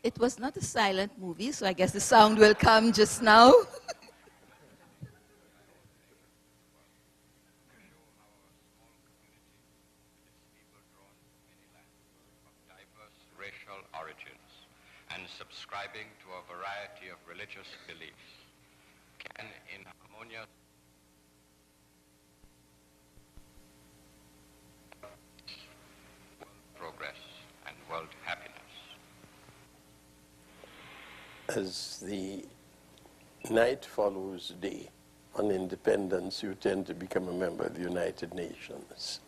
It was not a silent movie, so I guess the sound will come just now. Racial origins and subscribing to a variety of religious beliefs can, in harmonious world progress and world happiness. As the night follows day on independence, you tend to become a member of the United Nations.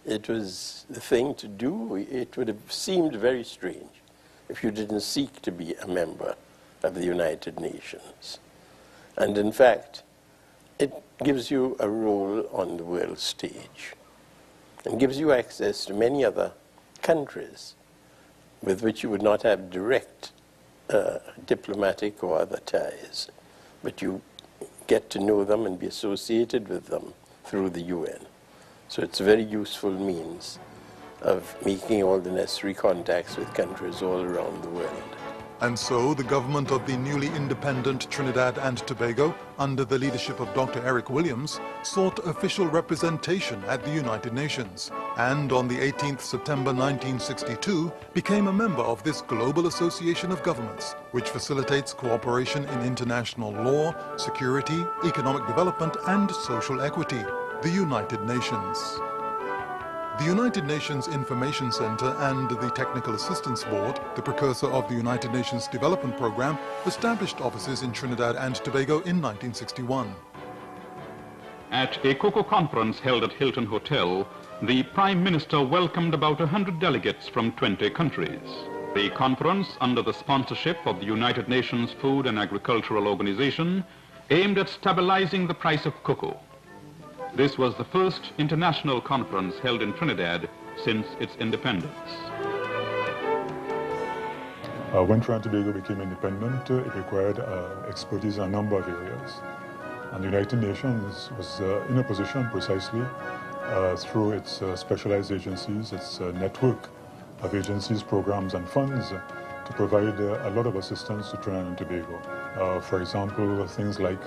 It was the thing to do. It would have seemed very strange if you didn't seek to be a member of the United Nations. And in fact, it gives you a role on the world stage and gives you access to many other countries with which you would not have direct diplomatic or other ties, but you get to know them and be associated with them through the UN. So it's a very useful means of making all the necessary contacts with countries all around the world. And so the government of the newly independent Trinidad and Tobago, under the leadership of Dr. Eric Williams, sought official representation at the United Nations, and on the 18th September 1962 became a member of this global association of governments, which facilitates cooperation in international law, security, economic development and social equity, the United Nations. The United Nations Information Center and the Technical Assistance Board, the precursor of the United Nations Development Program, established offices in Trinidad and Tobago in 1961. At a cocoa conference held at Hilton Hotel, the Prime Minister welcomed about 100 delegates from 20 countries. The conference, under the sponsorship of the United Nations Food and Agricultural Organization, aimed at stabilizing the price of cocoa. This was the first international conference held in Trinidad since its independence. When Trinidad and Tobago became independent, it required expertise in a number of areas. And the United Nations was in a position precisely through its specialized agencies, its network of agencies, programs and funds to provide a lot of assistance to Trinidad and Tobago. For example, things like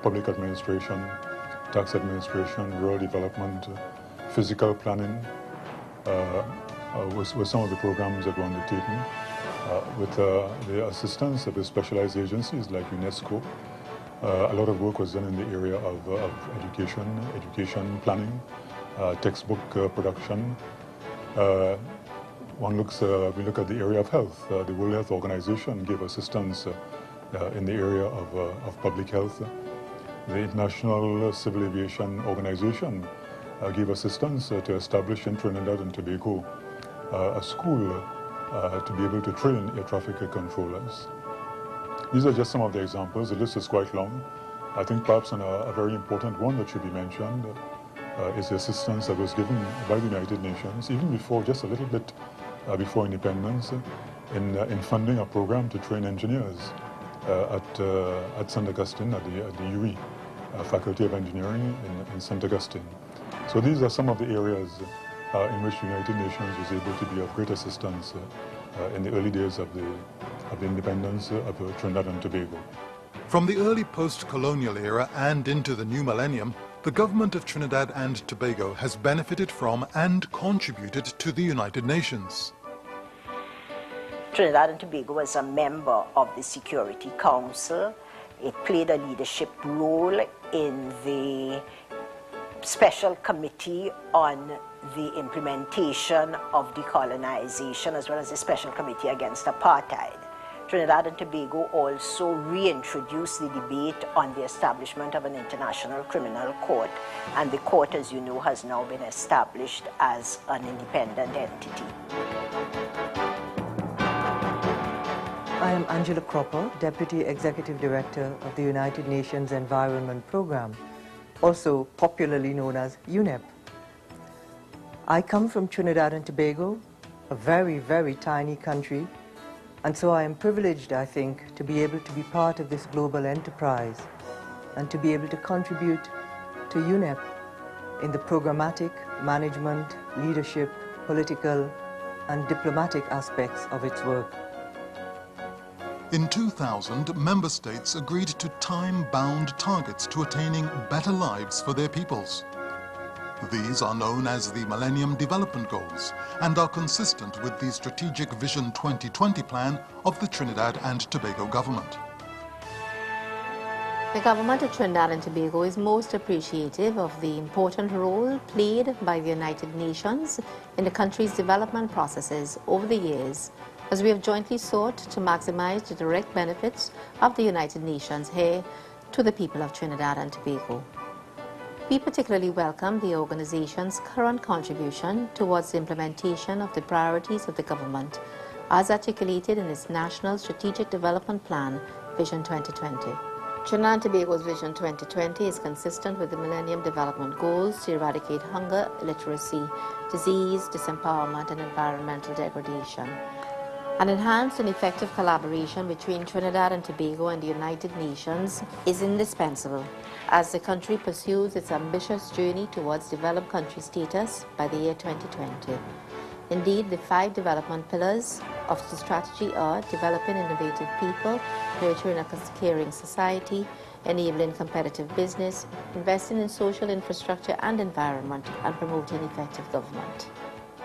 public administration, tax administration, rural development, physical planning were some of the programs that were undertaken with the assistance of the specialized agencies like UNESCO. A lot of work was done in the area of education planning, textbook production. We look at the area of health. The World Health Organization gave assistance in the area of public health. The International Civil Aviation Organization gave assistance to establish in Trinidad and Tobago a school to be able to train air traffic controllers. These are just some of the examples. The list is quite long. I think perhaps a very important one that should be mentioned is the assistance that was given by the United Nations, even before, just a little bit before independence, in funding a program to train engineers at St. Augustine, at the UE, Faculty of Engineering in St. Augustine. So these are some of the areas in which the United Nations was able to be of great assistance in the early days of the independence of Trinidad and Tobago. From the early post-colonial era and into the new millennium, the government of Trinidad and Tobago has benefited from and contributed to the United Nations. Trinidad and Tobago was a member of the Security Council. It played a leadership role in the Special Committee on the implementation of decolonization, as well as the Special Committee against Apartheid. Trinidad and Tobago also reintroduced the debate on the establishment of an international criminal court, and the court, as you know, has now been established as an independent entity. I am Angela Cropper, Deputy Executive Director of the United Nations Environment Program, also popularly known as UNEP. I come from Trinidad and Tobago, a very, very tiny country, and so I am privileged, I think, to be able to be part of this global enterprise and to be able to contribute to UNEP in the programmatic, management, leadership, political, and diplomatic aspects of its work. In 2000, member states agreed to time-bound targets to attaining better lives for their peoples. These are known as the Millennium Development Goals and are consistent with the Strategic Vision 2020 plan of the Trinidad and Tobago government. The government of Trinidad and Tobago is most appreciative of the important role played by the United Nations in the country's development processes over the years, as we have jointly sought to maximize the direct benefits of the United Nations here to the people of Trinidad and Tobago. We particularly welcome the organization's current contribution towards the implementation of the priorities of the government as articulated in its National Strategic Development Plan, Vision 2020. Trinidad and Tobago's Vision 2020 is consistent with the Millennium Development Goals to eradicate hunger, illiteracy, disease, disempowerment, and environmental degradation. An enhanced and effective collaboration between Trinidad and Tobago and the United Nations is indispensable as the country pursues its ambitious journey towards developed country status by the year 2020. Indeed, the 5 development pillars of the strategy are developing innovative people, nurturing a caring society, enabling competitive business, investing in social infrastructure and environment, and promoting effective government.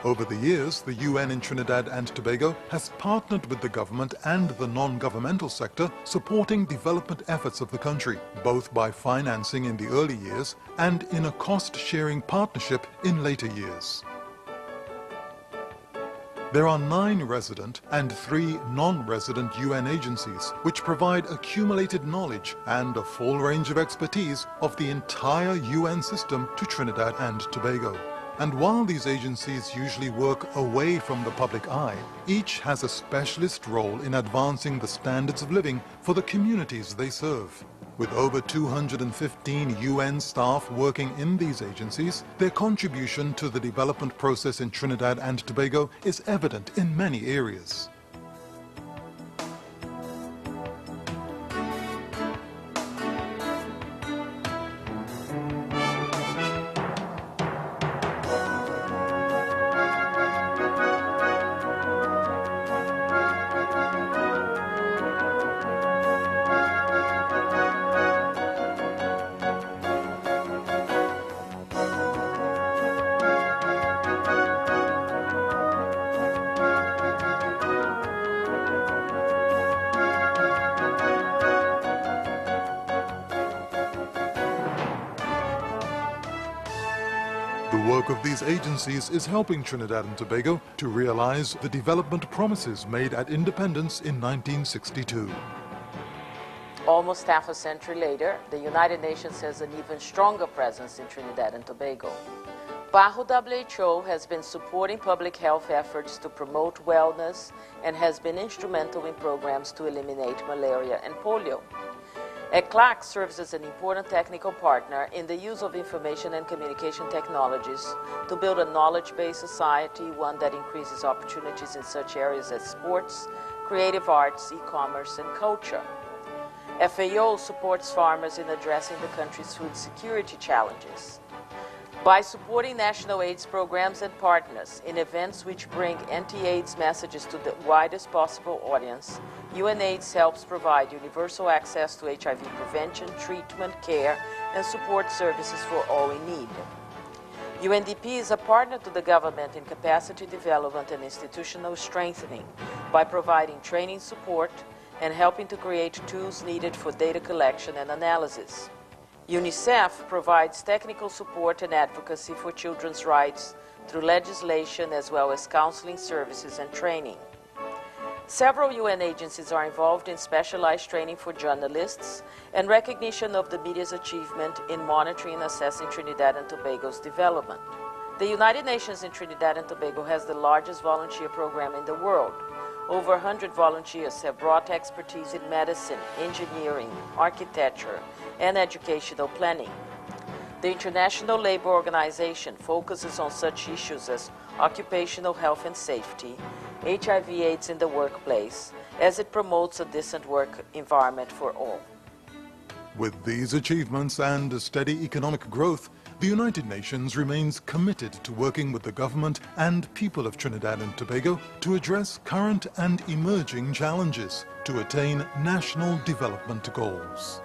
Over the years, the UN in Trinidad and Tobago has partnered with the government and the non-governmental sector supporting development efforts of the country, both by financing in the early years and in a cost-sharing partnership in later years. There are 9 resident and 3 non-resident UN agencies which provide accumulated knowledge and a full range of expertise of the entire UN system to Trinidad and Tobago. And while these agencies usually work away from the public eye, each has a specialist role in advancing the standards of living for the communities they serve. With over 215 UN staff working in these agencies, their contribution to the development process in Trinidad and Tobago is evident in many areas. The work of these agencies is helping Trinidad and Tobago to realize the development promises made at independence in 1962. Almost half a century later, the United Nations has an even stronger presence in Trinidad and Tobago. PAHO WHO has been supporting public health efforts to promote wellness and has been instrumental in programs to eliminate malaria and polio. ACUNS serves as an important technical partner in the use of information and communication technologies to build a knowledge-based society, one that increases opportunities in such areas as sports, creative arts, e-commerce, and culture. FAO supports farmers in addressing the country's food security challenges. By supporting national AIDS programs and partners in events which bring anti-AIDS messages to the widest possible audience, UNAIDS helps provide universal access to HIV prevention, treatment, care, and support services for all in need. UNDP is a partner to the government in capacity development and institutional strengthening by providing training support and helping to create tools needed for data collection and analysis. UNICEF provides technical support and advocacy for children's rights through legislation as well as counseling services and training. Several UN agencies are involved in specialized training for journalists and recognition of the media's achievement in monitoring and assessing Trinidad and Tobago's development. The United Nations in Trinidad and Tobago has the largest volunteer program in the world. Over 100 volunteers have brought expertise in medicine, engineering, architecture, and educational planning. The International Labour Organization focuses on such issues as occupational health and safety, HIV/AIDS in the workplace, as it promotes a decent work environment for all. With these achievements and a steady economic growth, the United Nations remains committed to working with the government and people of Trinidad and Tobago to address current and emerging challenges, to attain national development goals.